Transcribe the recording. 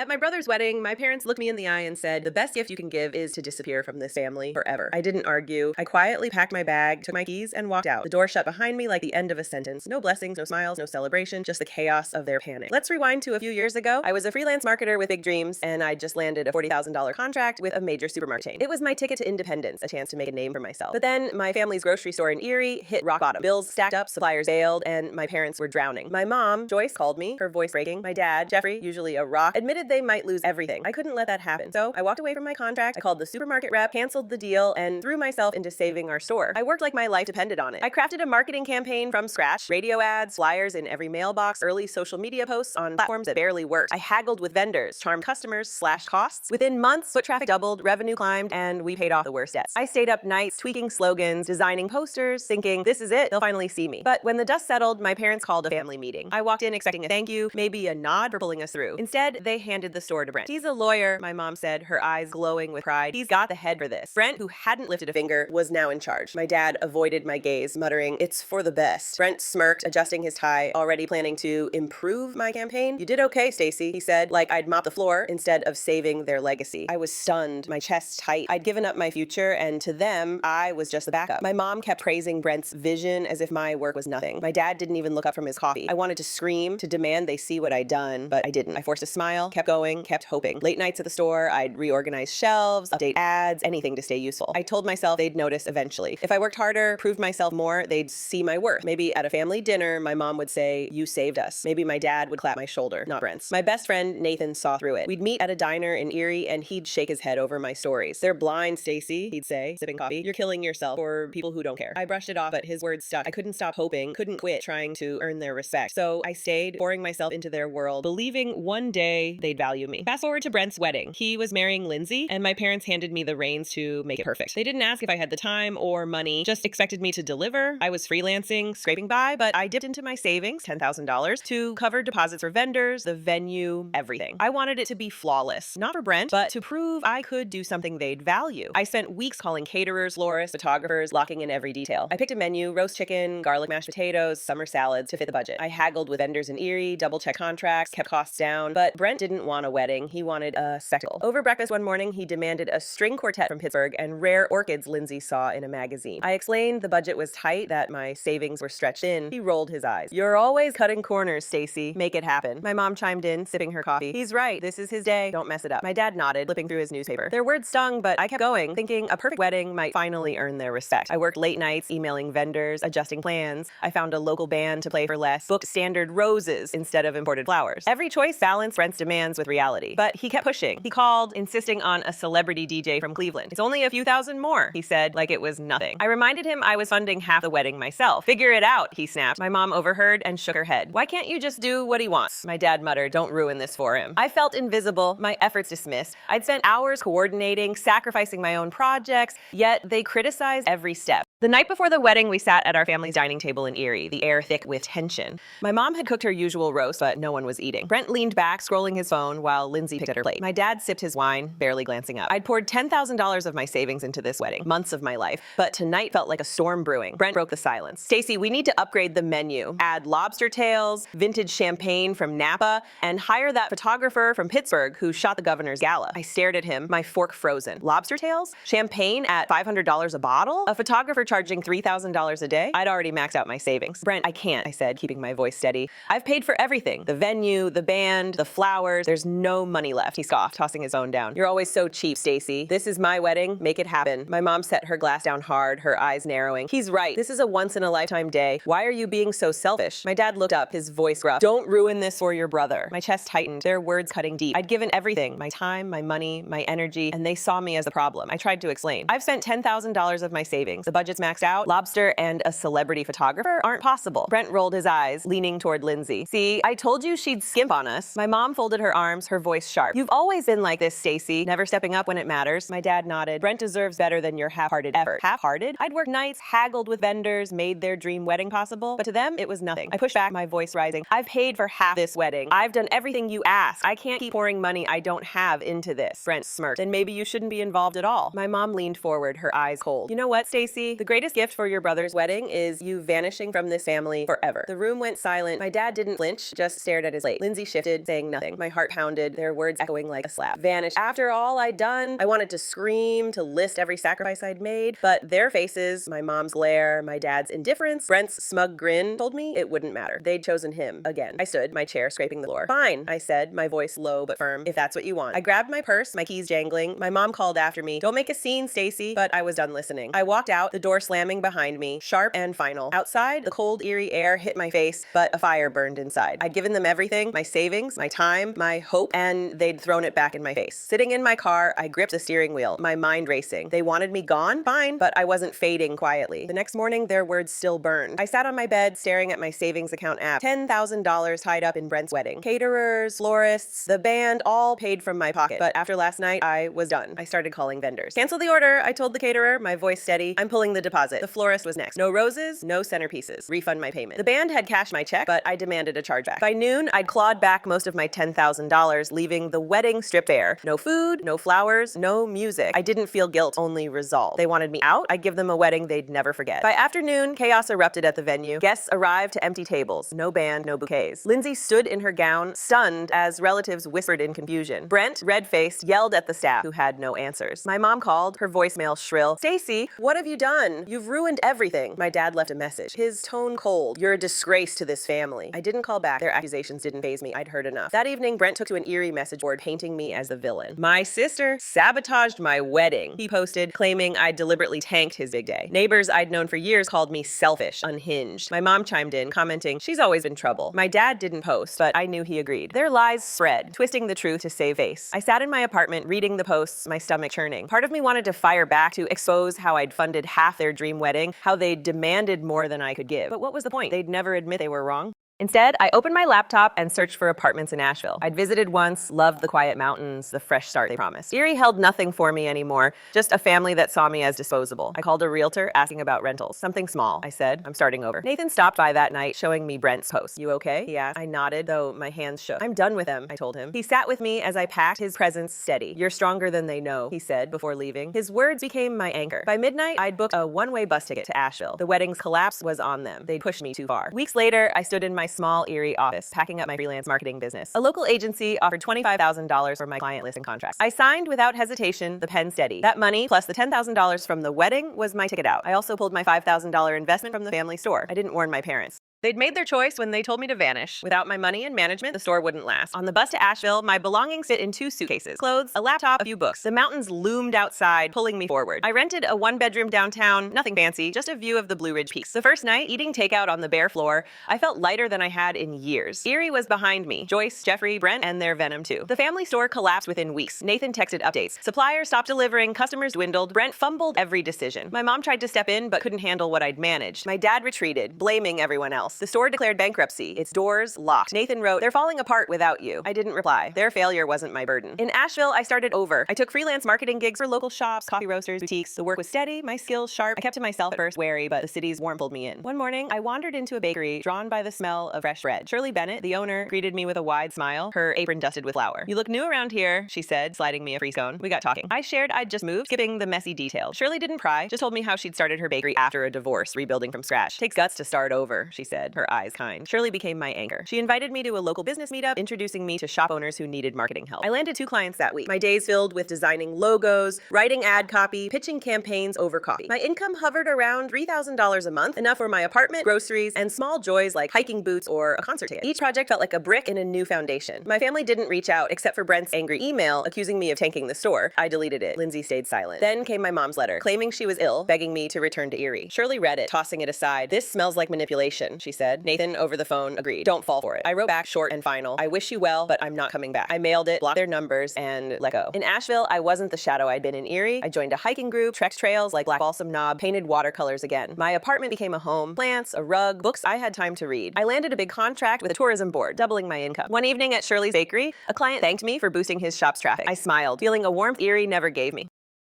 At my brother's wedding, my parents looked me in the eye and said, "The best gift you can give is to disappear from this family forever." I didn't argue. I quietly packed my bag, took my keys, and walked out. The door shut behind me like the end of a sentence. No blessings, no smiles, no celebration, just the chaos of their panic. Let's rewind to a few years ago. I was a freelance marketer with big dreams, and I just landed a $40,000 contract with a major supermarket chain. It was my ticket to independence, a chance to make a name for myself. But then my family's grocery store in Erie hit rock bottom. Bills stacked up, suppliers bailed, and my parents were drowning. My mom, Joyce, called me, her voice breaking. My dad, Jeffrey, usually a rock, admitted they might lose everything. I couldn't let that happen. So I walked away from my contract, I called the supermarket rep, canceled the deal, and threw myself into saving our store. I worked like my life depended on it. I crafted a marketing campaign from scratch, radio ads, flyers in every mailbox, early social media posts on platforms that barely worked. I haggled with vendors, charmed customers, slashed costs. Within months, foot traffic doubled, revenue climbed, and we paid off the worst debts. I stayed up nights tweaking slogans, designing posters, thinking, this is it, they'll finally see me. But when the dust settled, my parents called a family meeting. I walked in expecting a thank you, maybe a nod for pulling us through. Instead, they handed the store to Brent. He's a lawyer, my mom said, her eyes glowing with pride. He's got the head for this. Brent, who hadn't lifted a finger, was now in charge. My dad avoided my gaze, muttering, "It's for the best." Brent smirked, adjusting his tie, already planning to improve my campaign. "You did okay, Stacy," he said, like I'd mop the floor instead of saving their legacy. I was stunned, my chest tight. I'd given up my future, and to them, I was just the backup. My mom kept praising Brent's vision as if my work was nothing. My dad didn't even look up from his coffee. I wanted to scream, to demand they see what I'd done, but I didn't. I forced a smile, kept going, kept hoping. Late nights at the store, I'd reorganize shelves, update ads, anything to stay useful. I told myself they'd notice eventually. If I worked harder, proved myself more, they'd see my worth. Maybe at a family dinner, my mom would say, "You saved us." Maybe my dad would clap my shoulder, not Brent's. My best friend, Nathan, saw through it. We'd meet at a diner in Erie, and he'd shake his head over my stories. "They're blind, Stacy," he'd say, sipping coffee. "You're killing yourself for people who don't care." I brushed it off, but his words stuck. I couldn't stop hoping, couldn't quit trying to earn their respect. So I stayed, pouring myself into their world, believing one day they'd value me. Fast forward to Brent's wedding. He was marrying Lindsay, and my parents handed me the reins to make it perfect. They didn't ask if I had the time or money, just expected me to deliver. I was freelancing, scraping by, but I dipped into my savings, $10,000, to cover deposits for vendors, the venue, everything. I wanted it to be flawless, not for Brent, but to prove I could do something they'd value. I spent weeks calling caterers, florists, photographers, locking in every detail. I picked a menu: roast chicken, garlic mashed potatoes, summer salads, to fit the budget. I haggled with vendors in Erie, double-checked contracts, kept costs down, but Brent didn't want a wedding. He wanted a spectacle. Over breakfast one morning, he demanded a string quartet from Pittsburgh and rare orchids Lindsay saw in a magazine. I explained the budget was tight, that my savings were stretched thin. He rolled his eyes. "You're always cutting corners, Stacy. Make it happen." My mom chimed in, sipping her coffee. "He's right. This is his day. Don't mess it up." My dad nodded, flipping through his newspaper. Their words stung, but I kept going, thinking a perfect wedding might finally earn their respect. I worked late nights, emailing vendors, adjusting plans. I found a local band to play for less, booked standard roses instead of imported flowers. Every choice balanced Brent's demands with reality. But he kept pushing. He called, insisting on a celebrity DJ from Cleveland. "It's only a few thousand more," he said, like it was nothing. I reminded him I was funding half the wedding myself. "Figure it out," he snapped. My mom overheard and shook her head. "Why can't you just do what he wants?" My dad muttered, "Don't ruin this for him." I felt invisible, my efforts dismissed. I'd spent hours coordinating, sacrificing my own projects, yet they criticized every step. The night before the wedding, we sat at our family's dining table in Erie, the air thick with tension. My mom had cooked her usual roast, but no one was eating. Brent leaned back, scrolling his phone, while Lindsay picked at her plate. My dad sipped his wine, barely glancing up. I'd poured $10,000 of my savings into this wedding, months of my life, but tonight felt like a storm brewing. Brent broke the silence. "Stacy, we need to upgrade the menu. Add lobster tails, vintage champagne from Napa, and hire that photographer from Pittsburgh who shot the governor's gala." I stared at him, my fork frozen. Lobster tails? Champagne at $500 a bottle? A photographer charging $3,000 a day? I'd already maxed out my savings. "Brent, I can't," I said, keeping my voice steady. "I've paid for everything. The venue, the band, the flowers. There's no money left." He scoffed, tossing his phone down. "You're always so cheap, Stacy. This is my wedding. Make it happen." My mom set her glass down hard, her eyes narrowing. "He's right. This is a once-in-a-lifetime day. Why are you being so selfish?" My dad looked up, his voice gruff. "Don't ruin this for your brother." My chest tightened, their words cutting deep. I'd given everything, my time, my money, my energy, and they saw me as the problem. I tried to explain. "I've spent $10,000 of my savings. The budget's maxed out. Lobster and a celebrity photographer aren't possible." Brent rolled his eyes, leaning toward Lindsay. "See, I told you she'd skimp on us." My mom folded her arms, her voice sharp. "You've always been like this, Stacy, never stepping up when it matters." My dad nodded. "Brent deserves better than your half-hearted effort." Half-hearted? I'd worked nights, haggled with vendors, made their dream wedding possible, but to them, it was nothing. I pushed back, my voice rising. "I've paid for half this wedding. I've done everything you asked. I can't keep pouring money I don't have into this." Brent smirked. "Then maybe you shouldn't be involved at all." My mom leaned forward, her eyes cold. "You know what, Stacy? The greatest gift for your brother's wedding is you vanishing from this family forever." The room went silent. My dad didn't flinch, just stared at his plate. Lindsay shifted, saying nothing. My heart heart pounded, their words echoing like a slap. Vanished. After all I'd done, I wanted to scream, to list every sacrifice I'd made, but their faces, my mom's glare, my dad's indifference, Brent's smug grin told me it wouldn't matter. They'd chosen him again. I stood, my chair scraping the floor. Fine, I said, my voice low but firm, if that's what you want. I grabbed my purse, my keys jangling. My mom called after me, "Don't make a scene, Stacy," but I was done listening. I walked out, the door slamming behind me, sharp and final. Outside, the cold, eerie air hit my face, but a fire burned inside. I'd given them everything, my savings, my time, my hope, and they'd thrown it back in my face. Sitting in my car, I gripped the steering wheel, my mind racing. They wanted me gone? Fine, but I wasn't fading quietly. The next morning, their words still burned. I sat on my bed, staring at my savings account app. $10,000 tied up in Brent's wedding. Caterers, florists, the band, all paid from my pocket. But after last night, I was done. I started calling vendors. "Cancel the order," I told the caterer, my voice steady. "I'm pulling the deposit." The florist was next. "No roses, no centerpieces. Refund my payment." The band had cashed my check, but I demanded a chargeback. By noon, I'd clawed back most of my $10,000, leaving the wedding stripped bare. No food, no flowers, no music. I didn't feel guilt, only resolve. They wanted me out, I'd give them a wedding they'd never forget. By afternoon, chaos erupted at the venue. Guests arrived to empty tables. No band, no bouquets. Lindsay stood in her gown, stunned as relatives whispered in confusion. Brent, red-faced, yelled at the staff, who had no answers. My mom called, her voicemail shrill. "Stacy, what have you done? You've ruined everything." My dad left a message, his tone cold. "You're a disgrace to this family." I didn't call back. Their accusations didn't faze me. I'd heard enough. That evening, Brent took to an eerie message board, painting me as the villain. "My sister sabotaged my wedding," he posted, claiming I'd deliberately tanked his big day. Neighbors I'd known for years called me selfish, unhinged. My mom chimed in, commenting, "She's always been trouble." My dad didn't post, but I knew he agreed. Their lies spread, twisting the truth to save face. I sat in my apartment, reading the posts, my stomach churning. Part of me wanted to fire back, to expose how I'd funded half their dream wedding, how they demanded more than I could give. But what was the point? They'd never admit they were wrong. Instead, I opened my laptop and searched for apartments in Asheville. I'd visited once, loved the quiet mountains, the fresh start they promised. Erie held nothing for me anymore, just a family that saw me as disposable. I called a realtor, asking about rentals. "Something small," I said. "I'm starting over." Nathan stopped by that night, showing me Brent's post. "You okay?" he asked. I nodded, though my hands shook. "I'm done with them," I told him. He sat with me as I packed, his presence steady. "You're stronger than they know," he said before leaving. His words became my anchor. By midnight, I'd booked a one-way bus ticket to Asheville. The wedding's collapse was on them. They'd pushed me too far. Weeks later, I stood in my small Erie office, packing up my freelance marketing business. A local agency offered $25,000 for my client list and contracts. I signed without hesitation, the pen steady. That money, plus the $10,000 from the wedding, was my ticket out. I also pulled my $5,000 investment from the family store. I didn't warn my parents. They'd made their choice when they told me to vanish. Without my money and management, the store wouldn't last. On the bus to Asheville, my belongings fit in 2 suitcases. Clothes, a laptop, a few books. The mountains loomed outside, pulling me forward. I rented a 1-bedroom downtown, nothing fancy, just a view of the Blue Ridge Peaks. The first night, eating takeout on the bare floor, I felt lighter than I had in years. Erie was behind me. Joyce, Jeffrey, Brent, and their venom too. The family store collapsed within weeks. Nathan texted updates. Suppliers stopped delivering, customers dwindled. Brent fumbled every decision. My mom tried to step in, but couldn't handle what I'd managed. My dad retreated, blaming everyone else. The store declared bankruptcy, its doors locked. Nathan wrote, "They're falling apart without you." I didn't reply. Their failure wasn't my burden. In Asheville, I started over. I took freelance marketing gigs for local shops, coffee roasters, boutiques. The work was steady, my skills sharp. I kept to myself at first, wary, but the city's warmth pulled me in. One morning, I wandered into a bakery, drawn by the smell of fresh bread. Shirley Bennett, the owner, greeted me with a wide smile, her apron dusted with flour. "You look new around here," she said, sliding me a free scone. We got talking. I shared I'd just moved, skipping the messy details. Shirley didn't pry, just told me how she'd started her bakery after a divorce, rebuilding from scratch. "Takes guts to start over," she said, her eyes kind. Shirley became my anchor. She invited me to a local business meetup, introducing me to shop owners who needed marketing help. I landed 2 clients that week. My days filled with designing logos, writing ad copy, pitching campaigns over coffee. My income hovered around $3,000 a month, enough for my apartment, groceries, and small joys like hiking boots or a concert ticket. Each project felt like a brick in a new foundation. My family didn't reach out, except for Brent's angry email accusing me of tanking the store. I deleted it. Lindsay stayed silent. Then came my mom's letter, claiming she was ill, begging me to return to Erie. Shirley read it, tossing it aside. "This smells like manipulation," she said. Nathan, over the phone, agreed. "Don't fall for it." I wrote back short and final. "I wish you well, but I'm not coming back." I mailed it, blocked their numbers, and let go. In Asheville, I wasn't the shadow I'd been in Erie. I joined a hiking group, trekked trails like Black Balsam Knob, painted watercolors again. My apartment became a home. Plants, a rug, books I had time to read. I landed a big contract with a tourism board, doubling my income. One evening at Shirley's bakery, a client thanked me for boosting his shop's traffic. I smiled, feeling a warmth Erie never gave me.